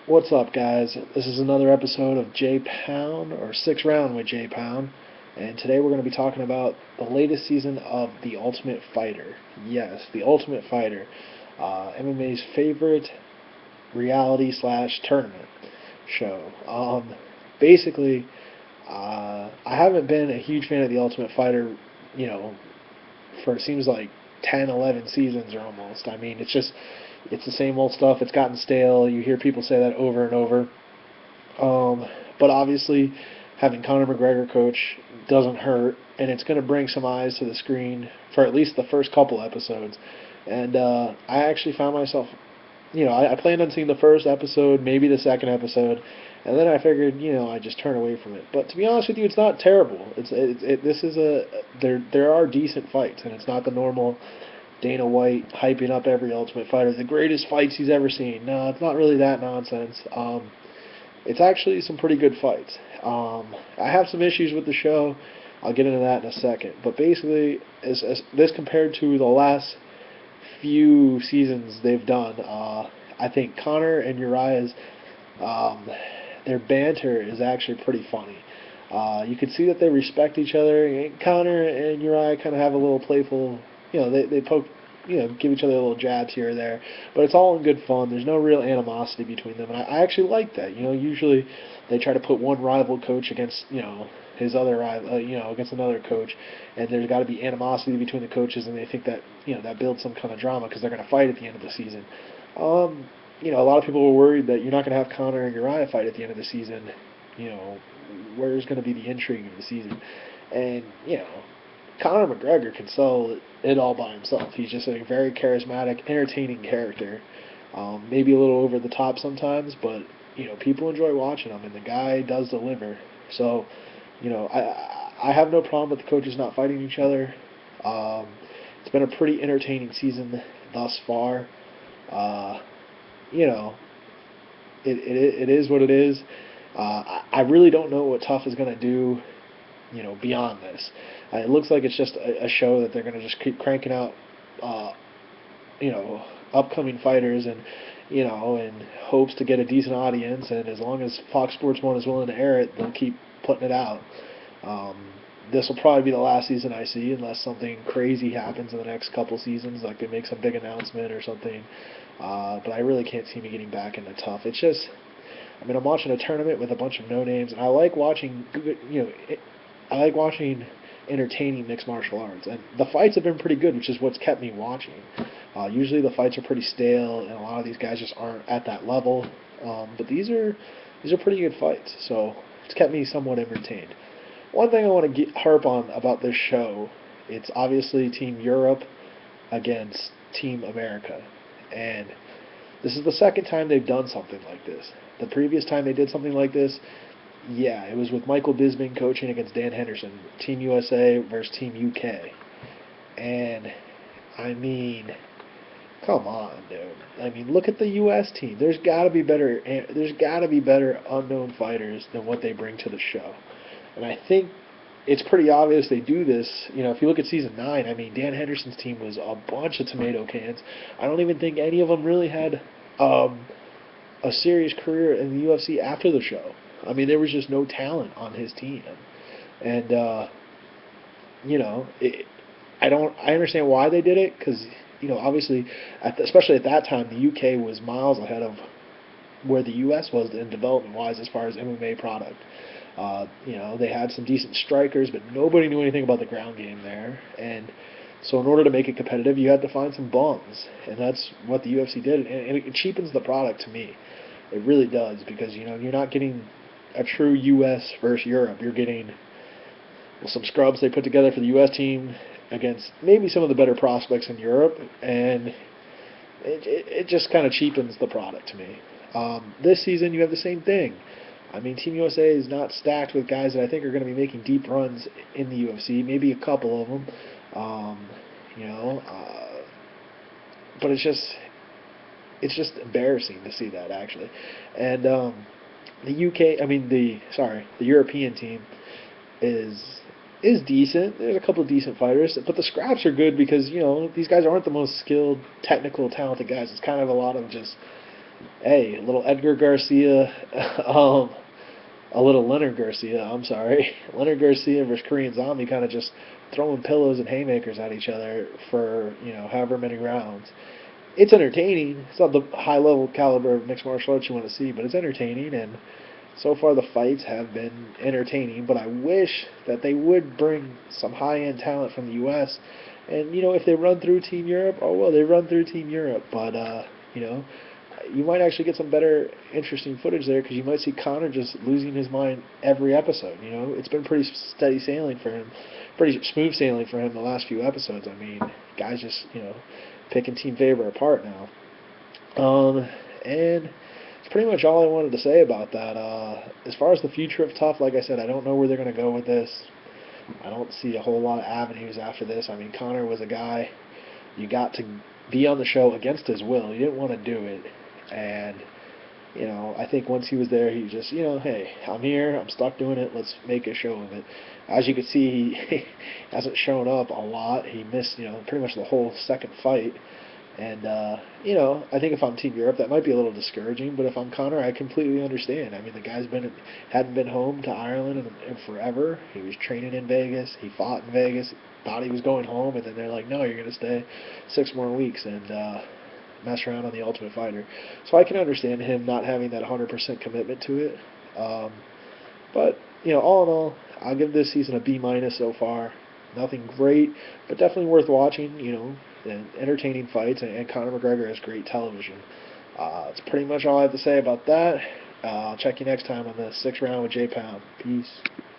What's up, guys? This is another episode of J Pound, or Six Round with J Pound, and today we're going to be talking about the latest season of The Ultimate Fighter. Yes, The Ultimate Fighter, MMA's favorite reality slash tournament show. Basically, I haven't been a huge fan of The Ultimate Fighter, you know, for it seems like 10, 11 seasons or almost. I mean, it's the same old stuff. It's gotten stale. You hear people say that over and over. Um, but obviously, having Conor McGregor coach doesn't hurt, and it's going to bring some eyes to the screen for at least the first couple episodes. And I actually found myself, I planned on seeing the first episode, maybe the second episode, and then I figured, I'd just turn away from it. But to be honest with you, it's not terrible. This is there are decent fights, and it's not the normal Dana White hyping up every Ultimate Fighter, the greatest fights he's ever seen. No, it's not really that nonsense. It's actually some pretty good fights. I have some issues with the show. I'll get into that in a second. But basically, as this compared to the last few seasons they've done, I think Connor and Uriah's um, their banter is actually pretty funny. You can see that they respect each other. Connor and Uriah kind of have a little playful, they poke, give each other little jabs here or there, but it's all in good fun. There's no real animosity between them, and I actually like that. Usually they try to put one rival coach against, his other rival, against another coach, and there's got to be animosity between the coaches, and they think that, that builds some kind of drama because they're going to fight at the end of the season. A lot of people were worried that you're not going to have Connor and Uriah fight at the end of the season. You know, where's going to be the intrigue of the season? And Conor McGregor can sell it all by himself. He's just a very charismatic, entertaining character. Maybe a little over the top sometimes, but people enjoy watching him, and the guy does deliver. So, I have no problem with the coaches not fighting each other. Um, it's been a pretty entertaining season thus far. Uh, you know, it is what it is. I really don't know what TUF is going to do, beyond this. It looks like it's just a show that they're going to just keep cranking out, uh, you know, upcoming fighters and, in hopes to get a decent audience. And as long as Fox Sports 1 is willing to air it, they'll keep putting it out. Um, this will probably be the last season I see unless something crazy happens in the next couple seasons, like they make some big announcement or something. But I really can't see me getting back into TUF. It's just, I mean, I'm watching a tournament with a bunch of no names, and I like watching, I like watching entertaining mixed martial arts, and the fights have been pretty good, which is what's kept me watching. Usually the fights are pretty stale, and a lot of these guys just aren't at that level. But these are pretty good fights, so it's kept me somewhat entertained. One thing I want to harp on about this show, it's obviously Team Europe against Team America, and this is the second time they've done something like this. The previous time they did something like this, yeah, it was with Michael Bisping coaching against Dan Henderson, Team USA versus Team UK. And I mean, come on, dude. I mean, look at the U.S. team. There's got to be better. There's got to be better unknown fighters than what they bring to the show. And I think it's pretty obvious they do this. If you look at season 9, I mean, Dan Henderson's team was a bunch of tomato cans. I don't even think any of them really had um, a serious career in the UFC after the show. I mean, there was just no talent on his team, and I understand why they did it because obviously, especially at that time, the UK was miles ahead of where the US was in development wise as far as MMA product. They had some decent strikers, but nobody knew anything about the ground game there, and so in order to make it competitive, you had to find some bums, and that's what the UFC did, and it cheapens the product to me. It really does because you're not getting a true U.S. versus Europe. You're getting some scrubs they put together for the U.S. team against maybe some of the better prospects in Europe, and it just kind of cheapens the product to me. This season, you have the same thing. I mean, Team USA is not stacked with guys that I think are going to be making deep runs in the UFC. Maybe a couple of them, um, you know, uh, but it's just embarrassing to see that actually. And the UK, I mean the European team is is decent. There's a couple of decent fighters, but the scraps are good because these guys aren't the most skilled, technical, talented guys. It's kind of a lot of just Hey, a little Edgar Garcia, um, a little Leonard Garcia, I'm sorry. Leonard Garcia versus Korean Zombie kind of just throwing pillows and haymakers at each other for, however many rounds. It's entertaining. It's not the high level caliber of mixed martial arts you want to see, but it's entertaining, and so far the fights have been entertaining. But I wish that they would bring some high end talent from the U.S. And if they run through Team Europe, oh well, they run through Team Europe. But you know, you might actually get some better, interesting footage there because you might see Connor just losing his mind every episode. It's been pretty steady sailing for him, pretty smooth sailing for him the last few episodes. I mean, guys just picking Team Favor apart now. And it's pretty much all I wanted to say about that. As far as the future of TUF, like I said, I don't know where they're going to go with this. I don't see a whole lot of avenues after this. I mean, Connor was a guy you got to be on the show against his will. He didn't want to do it, and I think once he was there, he just, hey, I'm here, I'm stuck doing it, let's make a show of it. As you can see, he hasn't shown up a lot. He missed, pretty much the whole second fight. And, I think if I'm Team Europe, that might be a little discouraging, but if I'm Connor, I completely understand. I mean, the guy's hadn't been home to Ireland in forever. He was training in Vegas. He fought in Vegas. Thought he was going home, and then they're like, no, you're going to stay 6 more weeks and mess around on the Ultimate Fighter. So I can understand him not having that 100% commitment to it. But, all in all, I'll give this season a B minus so far. Nothing great, but definitely worth watching, and entertaining fights, and Conor McGregor has great television. That's pretty much all I have to say about that. I'll check you next time on the 6th round with J Pound. Peace.